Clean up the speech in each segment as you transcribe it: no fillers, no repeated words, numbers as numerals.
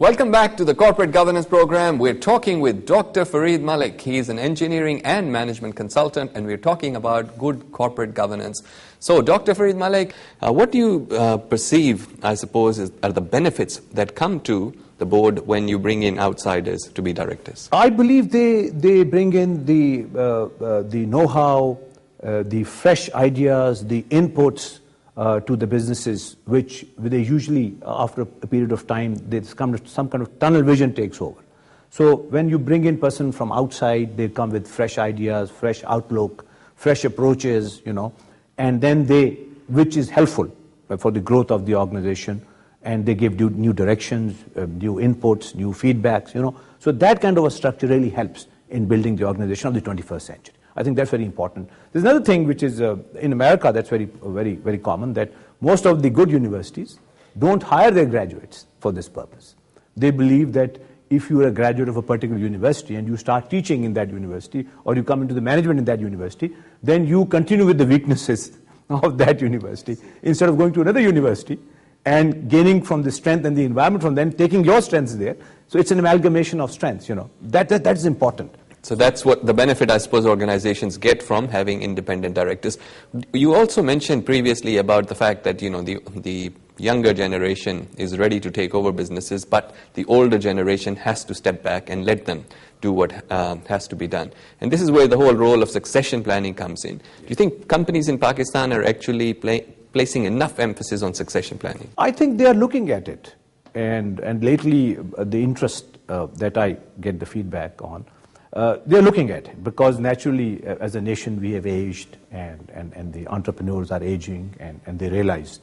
Welcome back to the Corporate Governance Program. We're talking with Dr. Fareed Malik. He's an engineering and management consultant, and we're talking about good corporate governance. So, Dr. Fareed Malik, what do you perceive, I suppose, are the benefits that come to the board when you bring in outsiders to be directors? I believe they bring in the know-how, the fresh ideas, the inputs to the businesses, which they usually, after a period of time, some kind of tunnel vision takes over. So when you bring in person from outside, they come with fresh ideas, fresh outlook, fresh approaches, and then which is helpful for the growth of the organization, and they give new directions, new inputs, new feedbacks, So that kind of a structure really helps in building the organization of the 21st century. I think that's very important. There's another thing which is in America that's very, very, very common, that most of the good universities don't hire their graduates for this purpose. They believe that if you're a graduate of a particular university and you start teaching in that university, or you come into the management in that university, then you continue with the weaknesses of that university instead of going to another university and gaining from the strength and the environment from them, taking your strengths there. So it's an amalgamation of strengths, That is important. So that's what the benefit, I suppose, organizations get from having independent directors. You also mentioned previously about the fact that, the younger generation is ready to take over businesses, but the older generation has to step back and let them do what has to be done. And this is where the whole role of succession planning comes in. Do you think companies in Pakistan are actually placing enough emphasis on succession planning? I think they are looking at it. And lately, the interest that I get the feedback on, they're looking at it, because naturally, as a nation, we have aged, and the entrepreneurs are aging, and they realize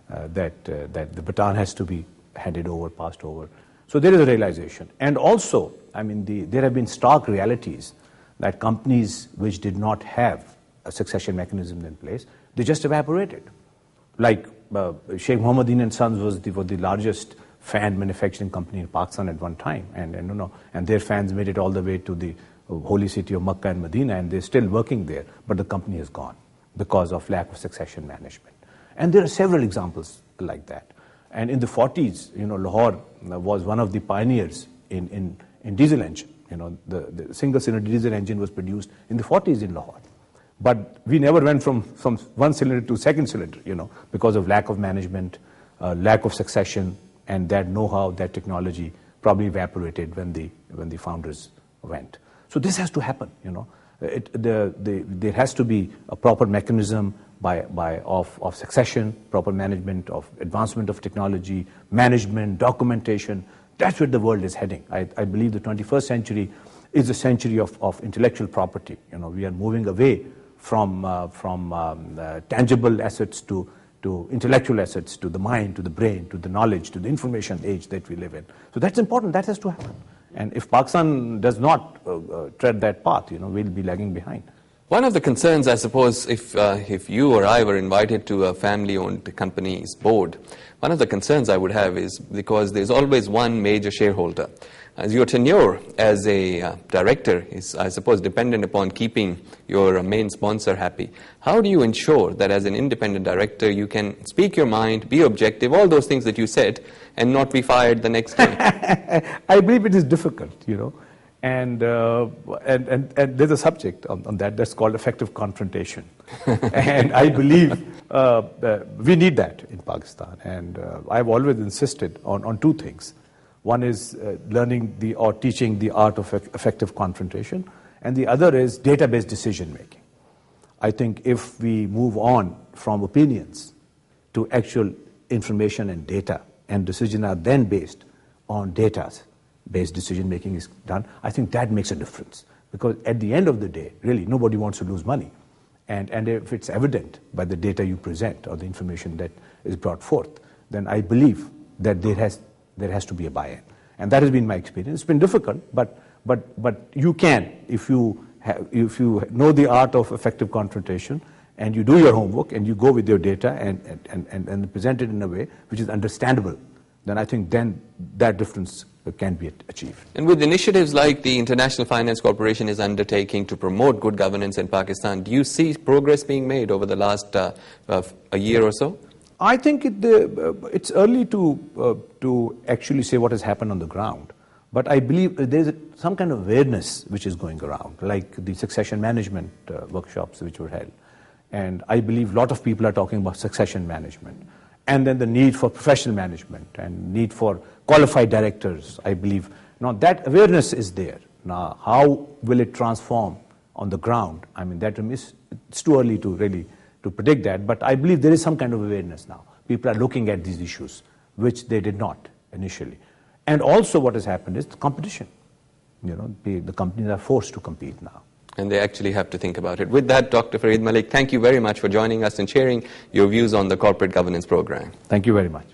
that the baton has to be handed over, passed over. So there is a realization. And also, there have been stark realities that companies which did not have a succession mechanism in place, they just evaporated. Like Sheikh Mohammadin and Sons was the largest fan manufacturing company in Pakistan at one time, and their fans made it all the way to the holy city of Makkah and Medina, and they're still working there, but the company is gone because of lack of succession management. And there are several examples like that. And in the 40s, Lahore was one of the pioneers in diesel engine. The single-cylinder diesel engine was produced in the 40s in Lahore. But we never went from one cylinder to second cylinder, because of lack of management, lack of succession, and that know-how, that technology probably evaporated when the founders went. So this has to happen, There has to be a proper mechanism of succession, proper management of advancement of technology, management, documentation. That's where the world is heading. I believe the 21st century is a century of intellectual property. We are moving away from tangible assets to intellectual assets, to the mind, to the brain, to the knowledge, to the information age that we live in. So that's important. That has to happen. And if Pakistan does not tread that path, we'll be lagging behind. One of the concerns, I suppose, if you or I were invited to a family-owned company's board, one of the concerns I would have is because there's always one major shareholder. As your tenure as a director is, I suppose, dependent upon keeping your main sponsor happy. How do you ensure that as an independent director you can speak your mind, be objective, all those things that you said, and not be fired the next day? I believe it is difficult, and there's a subject on that's called effective confrontation. And I believe we need that in Pakistan. And I've always insisted on two things. One is learning or teaching the art of effective confrontation, and the other is database decision making. I think if we move on from opinions to actual information and data, and decisions are then based on data-based decision making is done, I think that makes a difference. Because at the end of the day, really, nobody wants to lose money. And if it's evident by the data you present or the information that is brought forth, then I believe that there has to be a buy-in. And that has been my experience. It's been difficult, but you can, if you know the art of effective confrontation, and you do your homework, and you go with your data and present it in a way which is understandable, then I think that difference can be achieved. And with initiatives like the International Finance Corporation is undertaking to promote good governance in Pakistan, do you see progress being made over the last a year or so? I think it's early to actually say what has happened on the ground. But I believe there's some kind of awareness which is going around, like the succession management workshops which were held. And I believe a lot of people are talking about succession management. And then the need for professional management and need for qualified directors, I believe. Now that awareness is there. Now how will it transform on the ground? I mean, it's too early to really to predict that, but I believe there is some kind of awareness now. People are looking at these issues, which they did not initially. And also what has happened is the competition. The companies are forced to compete now. And they actually have to think about it. With that, Dr. Fareed Malik, thank you very much for joining us and sharing your views on the corporate governance program. Thank you very much.